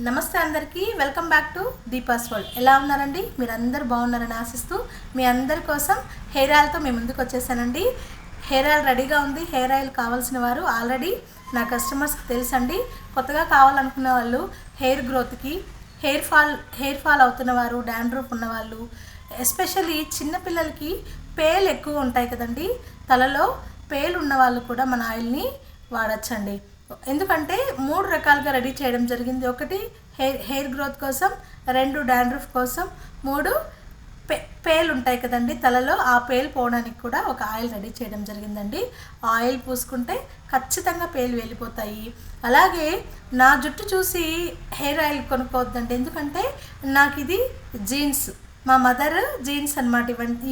నమస్తే అందరికీ welcome back to Deepa's world. ఎలా ఉన్నారండి? మీరు అందరూ బాగున్నారని ఆశిస్తూ మీ అందరి కోసం హెయిర్ ఆయిల్తో మేము ముందుకు వచ్చేసానండి. హెయిర్ ఆయిల్ రెడీగా ఉంది. హెయిర్ ఆయిల్ కావాల్సిన వారు ఆల్రెడీ నా కస్టమర్స్కి తెలుసండి. కొత్తగా కావాలనుకున్న వాళ్ళు హెయిర్ గ్రోత్కి, హెయిర్ ఫాల్ అవుతున్న వారు, డాండ్రూఫ్ ఉన్నవాళ్ళు, ఎస్పెషల్లీ చిన్నపిల్లలకి పేలు ఎక్కువ ఉంటాయి కదండి, తలలో పేలు ఉన్న వాళ్ళు కూడా మన ఆయిల్ని వాడచ్చండి. ఎందుకంటే 3 రకాలుగా రెడీ చేయడం జరిగింది. ఒకటి హెయిర్ గ్రోత్ కోసం, 2 డాండ్రఫ్ కోసం, 3 పేలు ఉంటాయి కదండి తలలో, ఆ పేలు పోవడానికి కూడా ఒక ఆయిల్ రెడీ చేయడం జరిగిందండి. ఆయిల్ పూసుకుంటే ఖచ్చితంగా పేలు వెళ్ళిపోతాయి. అలాగే నా జుట్టు చూసి హెయిర్ ఆయిల్ కొనుక్కోవద్దండి. ఎందుకంటే నాకు ఇది జీన్స్, మా మదర్ జీన్స్ అన్నమాట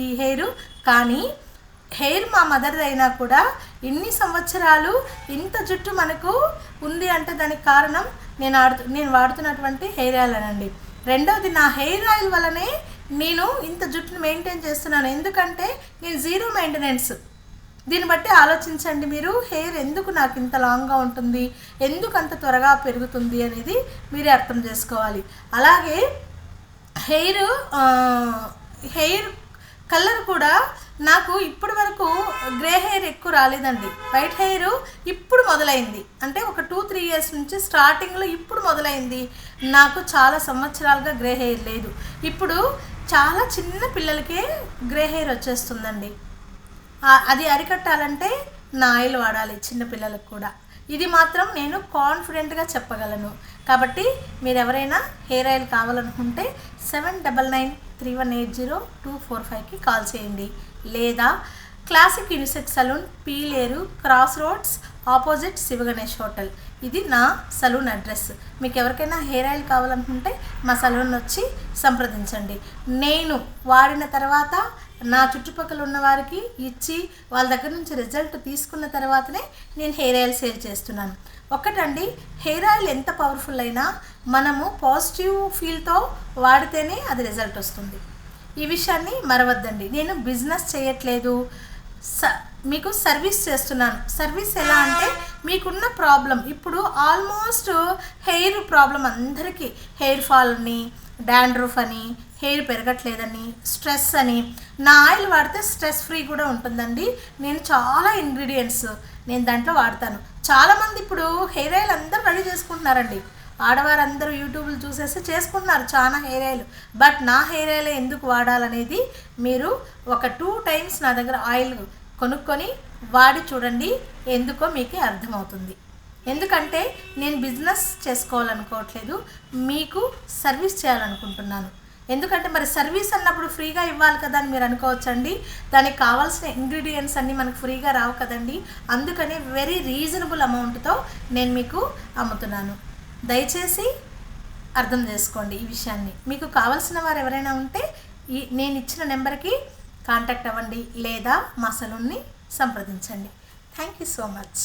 ఈ హెయిర్. కానీ హెయిర్ మా మదర్ది అయినా కూడా ఇన్ని సంవత్సరాలు ఇంత జుట్టు మనకు ఉంది అంటే దానికి కారణం నేను వాడుతున్నటువంటి హెయిర్ ఆయిల్ అనండి. రెండవది, నా హెయిర్ ఆయిల్ వల్లనే నేను ఇంత జుట్టును మెయింటైన్ చేస్తున్నాను. ఎందుకంటే నేను జీరో మెయింటెనెన్స్. దీన్ని బట్టి ఆలోచించండి మీరు, హెయిర్ ఎందుకు నాకు ఇంత లాంగ్గా ఉంటుంది, ఎందుకు అంత త్వరగా పెరుగుతుంది అనేది మీరే అర్థం చేసుకోవాలి. అలాగే హెయిర్ కలర్ కూడా నాకు ఇప్పటి వరకు గ్రే హెయిర్ ఎక్కువ రాలేదండి. వైట్ హెయిర్ ఇప్పుడు మొదలైంది, అంటే ఒక 2-3 ఇయర్స్ నుంచి స్టార్టింగ్లో ఇప్పుడు మొదలైంది. నాకు చాలా సంవత్సరాలుగా గ్రే హెయిర్ లేదు. ఇప్పుడు చాలా చిన్న పిల్లలకే గ్రే హెయిర్ వచ్చేస్తుందండి. అది అరికట్టాలంటే నా ఆయిల్ వాడాలి చిన్నపిల్లలకు కూడా. ఇది మాత్రం నేను కాన్ఫిడెంట్గా చెప్పగలను. కాబట్టి మీరు ఎవరైనా హెయిర్ ఆయిల్ కావాలనుకుంటే 7933180245కి కాల్ చేయండి. లేదా classic unisex salon, Peleru, cross roads opposite Shivaganesh hotel, ఇది నా సలూన్ అడ్రస్. మీకు ఎవరికైనా హెయిర్ ఆయిల్ కావాలనుకుంటే మా సలూన్ వచ్చి సంప్రదించండి. నేను వాడిన తర్వాత నా చుట్టుపక్కల ఉన్న వారికి ఇచ్చి వాళ్ళ దగ్గర నుంచి రిజల్ట్ తీసుకున్న తర్వాతనే నేను హెయిర్ ఆయిల్ సేల్ చేస్తున్నాను. ఒకటండి, హెయిర్ ఆయిల్ ఎంత పవర్ఫుల్ అయినా మనము పాజిటివ్ ఫీల్తో వాడితేనే అది రిజల్ట్ వస్తుంది. ఈ విషయాన్ని మరవద్దండి. నేను బిజినెస్ చేయట్లేదు, మీకు సర్వీస్ చేస్తున్నాను. సర్వీస్ ఎలా అంటే, మీకున్న ప్రాబ్లం, ఇప్పుడు ఆల్మోస్ట్ హెయిర్ ప్రాబ్లం అందరికీ, హెయిర్ ఫాల్ అని, డాండ్రఫ్ అని, హెయిర్ పెరగట్లేదని, స్ట్రెస్ అని. నా ఆయిల్ వాడితే స్ట్రెస్ ఫ్రీ కూడా ఉంటుందండి. నేను చాలా ఇంగ్రీడియంట్స్ నేను దాంట్లో వాడతాను. చాలామంది ఇప్పుడు హెయిర్ ఆయిల్ అందరూ రెడీ చేసుకుంటున్నారండి. ఆడవారందరూ యూట్యూబ్లు చూసేసి చేసుకుంటున్నారు చాలా హెయిర్ ఆయిల్. బట్ నా హెయిర్ ఆయిల్ ఎందుకు వాడాలనేది మీరు ఒక 2 టైమ్స్ నా దగ్గర ఆయిల్ కొనుక్కొని వాడి చూడండి, ఎందుకో మీకే అర్థమవుతుంది. ఎందుకంటే నేను బిజినెస్ చేసుకోవాలనుకోవట్లేదు, మీకు సర్వీస్ చేయాలనుకుంటున్నాను. ఎందుకంటే మరి సర్వీస్ అన్నప్పుడు ఫ్రీగా ఇవ్వాలి కదా అని మీరు అనుకోవచ్చండి. దానికి కావాల్సిన ఇంగ్రీడియంట్స్ అన్నీ మనకు ఫ్రీగా రావు కదండి. అందుకని వెరీ రీజనబుల్ అమౌంట్తో నేను మీకు అమ్ముతున్నాను. దయచేసి అర్థం చేసుకోండి ఈ విషయాన్ని. మీకు కావాల్సిన వారు ఎవరైనా ఉంటే నేను ఇచ్చిన నెంబర్కి కాంటాక్ట్ అవ్వండి, లేదా మా సలూన్ని సంప్రదించండి. Thank you so much.